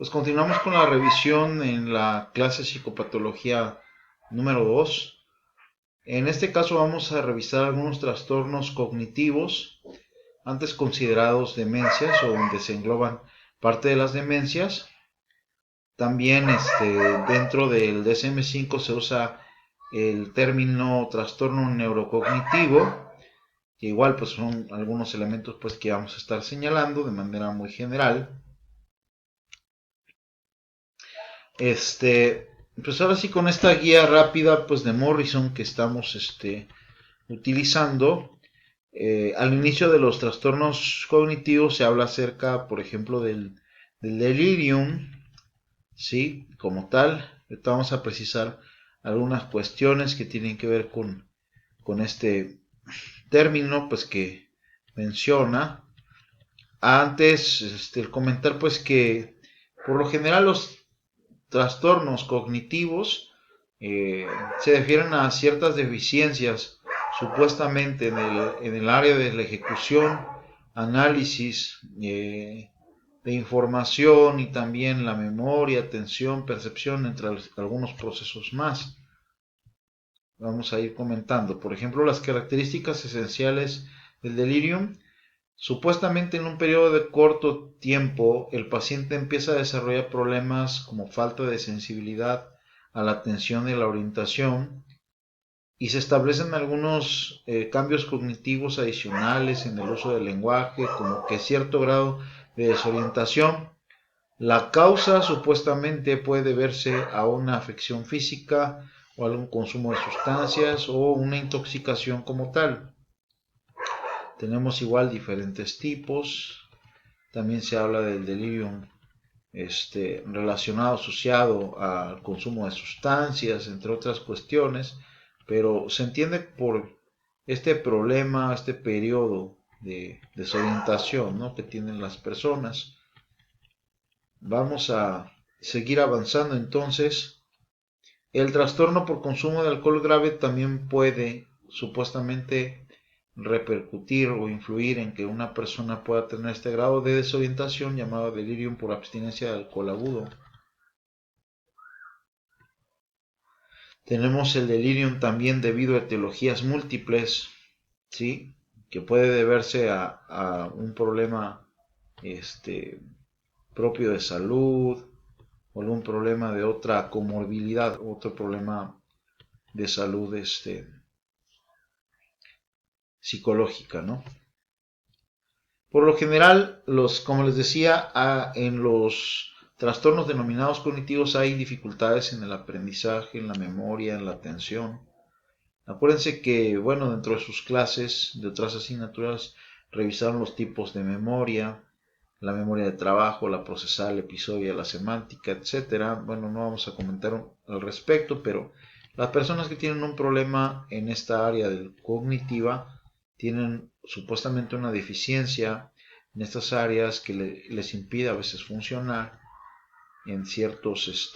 Pues continuamos con la revisión en la clase psicopatología número 2. En este caso vamos a revisar algunos trastornos cognitivos antes considerados demencias o donde se engloban parte de las demencias. También dentro del DSM-5 se usa el término trastorno neurocognitivo, que igual pues son algunos elementos pues que vamos a estar señalando de manera muy general. Pues ahora sí con esta guía rápida pues de Morrison que estamos utilizando, al inicio de los trastornos cognitivos se habla acerca, por ejemplo, del delirium, ¿sí? Como tal. Ahorita vamos a precisar algunas cuestiones que tienen que ver con este término pues que menciona. Antes, el comentar pues que por lo general los trastornos cognitivos se refieren a ciertas deficiencias supuestamente en el área de la ejecución, análisis de información y también la memoria, atención, percepción, entre algunos procesos más. Vamos a ir comentando, por ejemplo, las características esenciales del delirium. Supuestamente en un periodo de corto tiempo el paciente empieza a desarrollar problemas como falta de sensibilidad a la atención y la orientación y se establecen algunos cambios cognitivos adicionales en el uso del lenguaje, como que cierto grado de desorientación. La causa supuestamente puede deberse a una afección física o algún consumo de sustancias o una intoxicación como tal. Tenemos igual diferentes tipos. También se habla del delirium relacionado, asociado al consumo de sustancias, entre otras cuestiones, pero se entiende por este problema, este periodo de desorientación, ¿no?, que tienen las personas. Vamos a seguir avanzando entonces. El trastorno por consumo de alcohol grave también puede supuestamente repercutir o influir en que una persona pueda tener este grado de desorientación llamado delirium por abstinencia de alcohol agudo. Tenemos el delirium también debido a etiologías múltiples, ¿sí?, que puede deberse a un problema propio de salud o algún problema de otra comorbilidad, otro problema de salud psicológica, ¿no? Por lo general, como les decía, en los trastornos denominados cognitivos hay dificultades en el aprendizaje, en la memoria, en la atención. Acuérdense que, bueno, dentro de sus clases de otras asignaturas revisaron los tipos de memoria, la memoria de trabajo, la procesal, la episodia, la semántica, etcétera. Bueno, no vamos a comentar al respecto, pero las personas que tienen un problema en esta área cognitiva tienen supuestamente una deficiencia en estas áreas que les impide a veces funcionar en ciertos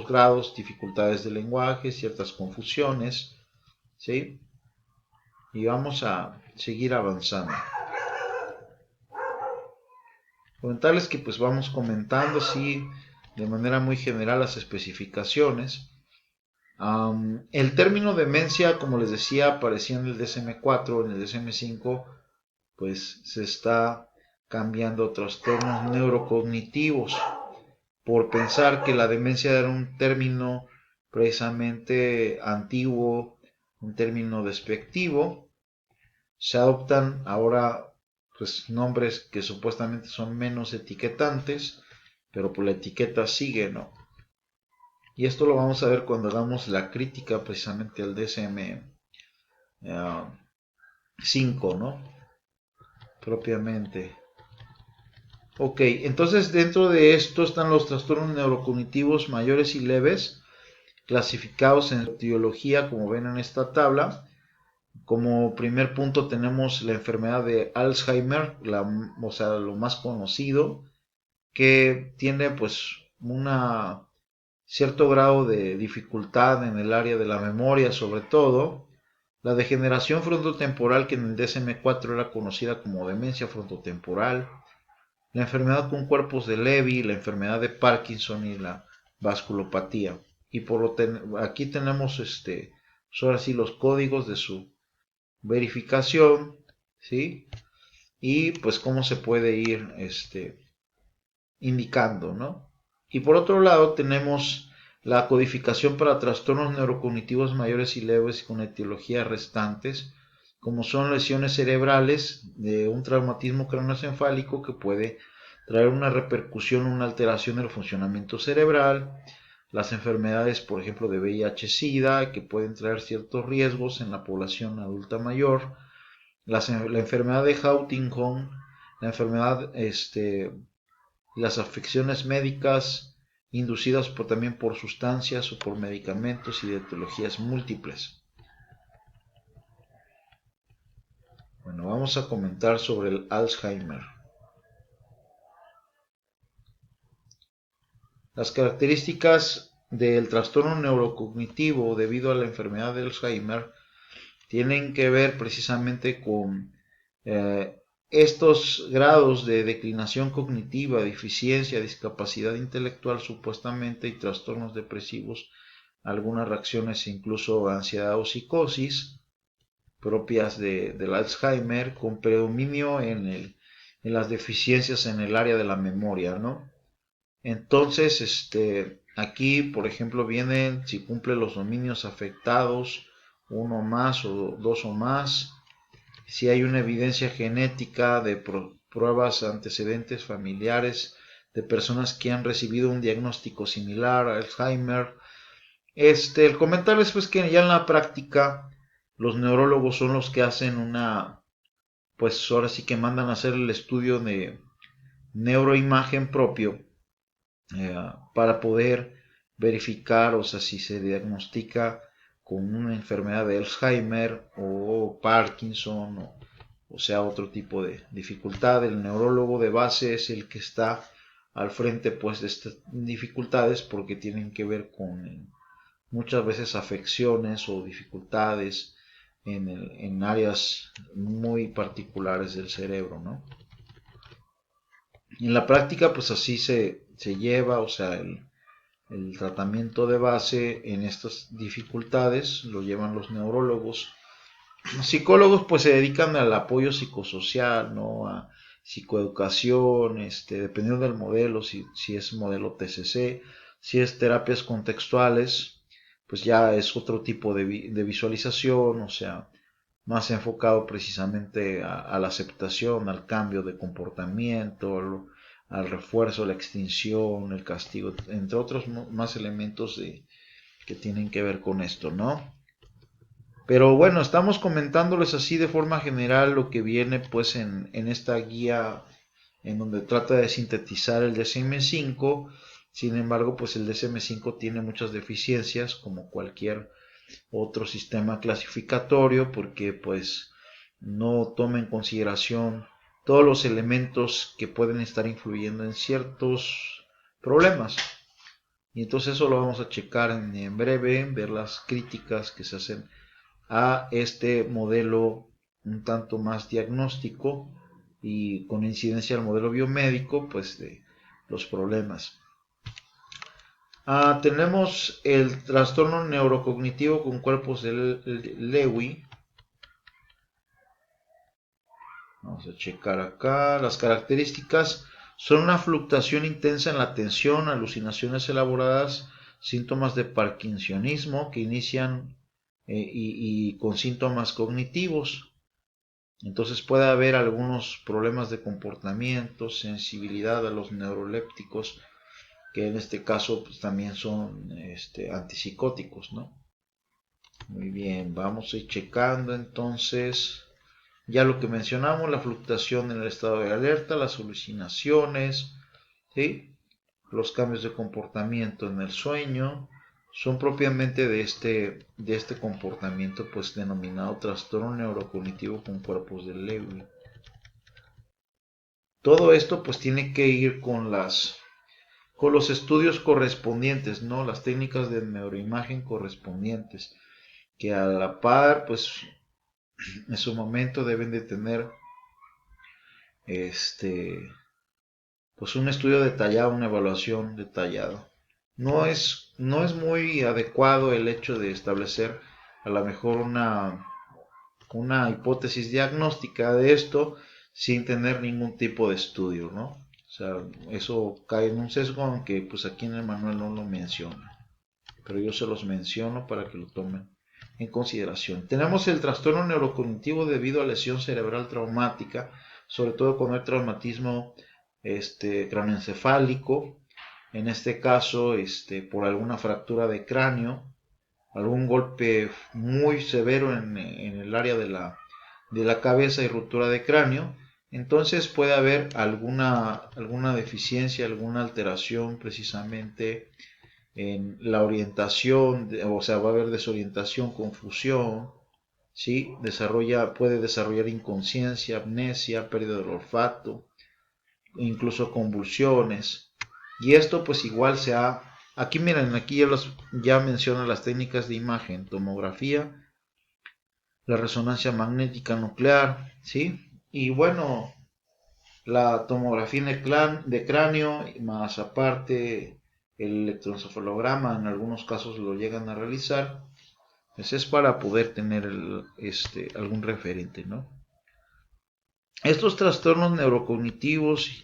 grados, dificultades de lenguaje, ciertas confusiones, ¿sí? Y vamos a seguir avanzando. Comentarles que pues vamos comentando así de manera muy general las especificaciones. El término demencia, como les decía, aparecía en el DSM-4, en el DSM-5, pues se está cambiando a trastornos neurocognitivos por pensar que la demencia era un término precisamente antiguo, un término despectivo. Se adoptan ahora pues nombres que supuestamente son menos etiquetantes, pero pues la etiqueta sigue, ¿no? Y esto lo vamos a ver cuando hagamos la crítica precisamente al DSM-5, ¿no? Propiamente. Ok, entonces dentro de esto están los trastornos neurocognitivos mayores y leves, clasificados en etiología, como ven en esta tabla. Como primer punto tenemos la enfermedad de Alzheimer, o sea, lo más conocido, que tiene pues una cierto grado de dificultad en el área de la memoria, sobre todo. La degeneración frontotemporal, que en el DSM-4 era conocida como demencia frontotemporal. la enfermedad con cuerpos de Levy, la enfermedad de Parkinson y la vasculopatía. Y aquí tenemos ahora sí los códigos de su verificación, ¿sí? Y pues cómo se puede ir indicando, ¿no? Y por otro lado tenemos la codificación para trastornos neurocognitivos mayores y leves con etiologías restantes, como son lesiones cerebrales de un traumatismo craneoencefálico que puede traer una repercusión, una alteración del funcionamiento cerebral, las enfermedades, por ejemplo, de VIH-Sida, que pueden traer ciertos riesgos en la población adulta mayor, la enfermedad de Huntington, la enfermedad, las afecciones médicas inducidas también por sustancias o por medicamentos y de etiologías múltiples. Bueno, vamos a comentar sobre el Alzheimer. Las características del trastorno neurocognitivo debido a la enfermedad de Alzheimer tienen que ver precisamente con estos grados de declinación cognitiva, deficiencia, discapacidad intelectual supuestamente y trastornos depresivos, algunas reacciones incluso ansiedad o psicosis propias del Alzheimer, con predominio en las deficiencias en el área de la memoria, ¿no? Entonces, aquí, por ejemplo, vienen si cumple los dominios afectados, uno más o dos o más, si hay una evidencia genética de pruebas antecedentes familiares de personas que han recibido un diagnóstico similar a Alzheimer. El comentario es pues que ya en la práctica los neurólogos son los que hacen pues ahora sí que mandan a hacer el estudio de neuroimagen propio para poder verificar, o sea, si se diagnostica con una enfermedad de Alzheimer o Parkinson o sea otro tipo de dificultad. El neurólogo de base es el que está al frente pues de estas dificultades porque tienen que ver con muchas veces afecciones o dificultades en áreas muy particulares del cerebro, ¿no? En la práctica pues así se lleva, o sea, el tratamiento de base en estas dificultades lo llevan los neurólogos. Los psicólogos pues se dedican al apoyo psicosocial, ¿no? A psicoeducación, dependiendo del modelo, si es modelo TCC, si es terapias contextuales, pues ya es otro tipo de visualización, o sea, más enfocado precisamente a la aceptación, al cambio de comportamiento, al refuerzo, la extinción, el castigo, entre otros más elementos que tienen que ver con esto, ¿no? Pero bueno, estamos comentándoles así de forma general lo que viene pues en esta guía en donde trata de sintetizar el DSM-5. Sin embargo, pues el DSM-5 tiene muchas deficiencias como cualquier otro sistema clasificatorio porque pues no toma en consideración todos los elementos que pueden estar influyendo en ciertos problemas. Y entonces eso lo vamos a checar en breve, ver las críticas que se hacen a este modelo un tanto más diagnóstico y con incidencia al modelo biomédico, pues de los problemas. Tenemos el trastorno neurocognitivo con cuerpos de Lewy. Vamos a checar acá. Las características son una fluctuación intensa en la atención, alucinaciones elaboradas, síntomas de parkinsonismo que inician y con síntomas cognitivos. Entonces puede haber algunos problemas de comportamiento, sensibilidad a los neurolépticos, que en este caso pues, también son antipsicóticos, ¿no? Muy bien, vamos a ir checando entonces ya lo que mencionamos, la fluctuación en el estado de alerta, las alucinaciones, ¿sí? Los cambios de comportamiento en el sueño, son propiamente de este comportamiento pues denominado trastorno neurocognitivo con cuerpos de Lewy. Todo esto pues tiene que ir con los estudios correspondientes, ¿no? Las técnicas de neuroimagen correspondientes, que a la par pues en su momento deben de tener pues un estudio detallado, una evaluación detallada. No es muy adecuado el hecho de establecer a lo mejor una hipótesis diagnóstica de esto sin tener ningún tipo de estudio, ¿no? O sea, eso cae en un sesgo, aunque pues aquí en el manual no lo menciona, pero yo se los menciono para que lo tomen en consideración. Tenemos el trastorno neurocognitivo debido a lesión cerebral traumática, sobre todo con el traumatismo craneoencefálico, en este caso por alguna fractura de cráneo, algún golpe muy severo en el área de la cabeza y ruptura de cráneo. Entonces puede haber alguna deficiencia, alguna alteración precisamente en la orientación, o sea, va a haber desorientación, confusión, ¿sí? Puede desarrollar inconsciencia, amnesia, pérdida del olfato, incluso convulsiones. Y esto pues igual aquí miren, aquí ya menciona las técnicas de imagen, tomografía, la resonancia magnética nuclear, ¿sí? Y bueno, la tomografía de cráneo, más aparte el electroencefalograma, en algunos casos lo llegan a realizar, pues es para poder tener algún referente, ¿no? Estos trastornos neurocognitivos,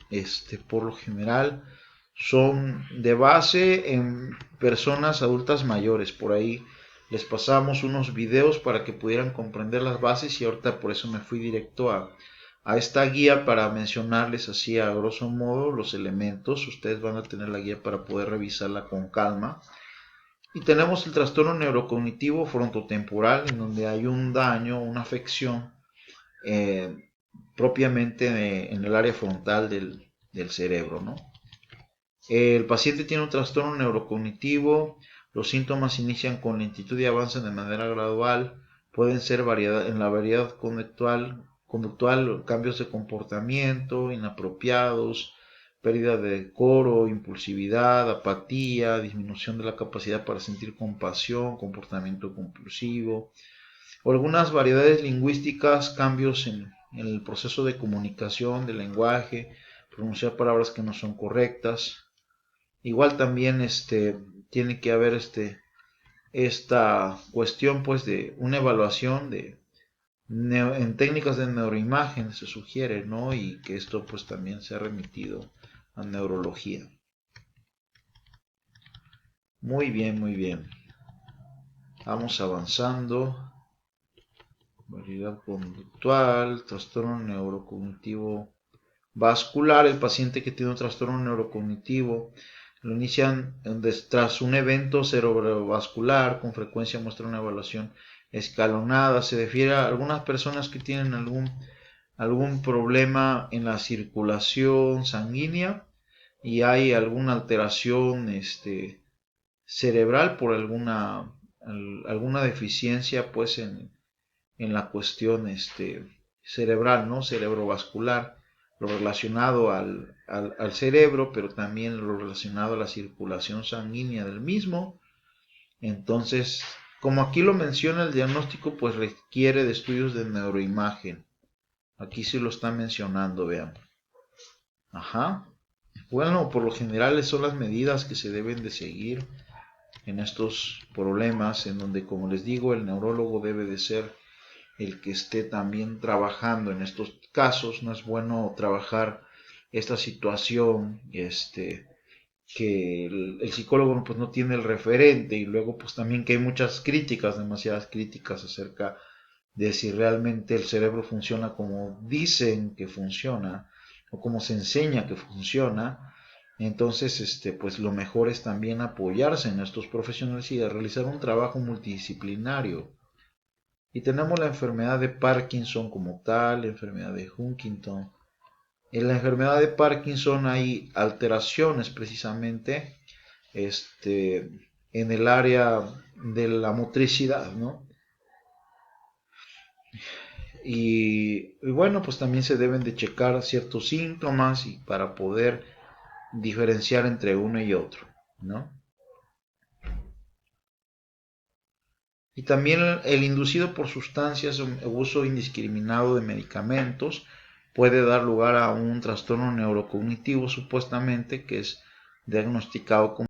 por lo general, son de base en personas adultas mayores. Por ahí les pasamos unos videos para que pudieran comprender las bases y ahorita por eso me fui directo a esta guía para mencionarles así a grosso modo los elementos. Ustedes van a tener la guía para poder revisarla con calma. Y tenemos el trastorno neurocognitivo frontotemporal, en donde hay un daño, una afección propiamente en el área frontal del cerebro, ¿no? El paciente tiene un trastorno neurocognitivo, los síntomas inician con lentitud y avanzan de manera gradual, pueden ser en la variedad conductual, cambios de comportamiento inapropiados, pérdida de decoro, impulsividad, apatía, disminución de la capacidad para sentir compasión, comportamiento compulsivo, o algunas variedades lingüísticas, cambios en el proceso de comunicación, del lenguaje, pronunciar palabras que no son correctas. Igual también tiene que haber esta cuestión pues de una evaluación en técnicas de neuroimagen se sugiere, ¿no? Y que esto pues también se ha remitido a neurología. Muy bien, muy bien. Vamos avanzando. Variedad conductual, trastorno neurocognitivo vascular. El paciente que tiene un trastorno neurocognitivo lo inician tras un evento cerebrovascular, con frecuencia muestra una evaluación escalonada. Se refiere a algunas personas que tienen algún problema en la circulación sanguínea y hay alguna alteración cerebral por alguna deficiencia pues en la cuestión cerebral, ¿no? Cerebrovascular, lo relacionado al cerebro, pero también lo relacionado a la circulación sanguínea del mismo. Entonces, como aquí lo menciona el diagnóstico, pues requiere de estudios de neuroimagen. Aquí sí lo está mencionando, vean. Ajá. Bueno, por lo general son las medidas que se deben de seguir en estos problemas, en donde, como les digo, el neurólogo debe de ser el que esté también trabajando en estos casos. No es bueno trabajar esta situación, que el psicólogo pues no tiene el referente, y luego pues también que hay muchas críticas, demasiadas críticas acerca de si realmente el cerebro funciona como dicen que funciona o como se enseña que funciona. Entonces, pues lo mejor es también apoyarse en estos profesionales y realizar un trabajo multidisciplinario. Y tenemos la enfermedad de Parkinson como tal, la enfermedad de Huntington. En la enfermedad de Parkinson hay alteraciones precisamente en el área de la motricidad, ¿no? Y bueno, pues también se deben de checar ciertos síntomas y para poder diferenciar entre uno y otro, ¿no? Y también el inducido por sustancias o uso indiscriminado de medicamentos. puede dar lugar a un trastorno neurocognitivo supuestamente que es diagnosticado como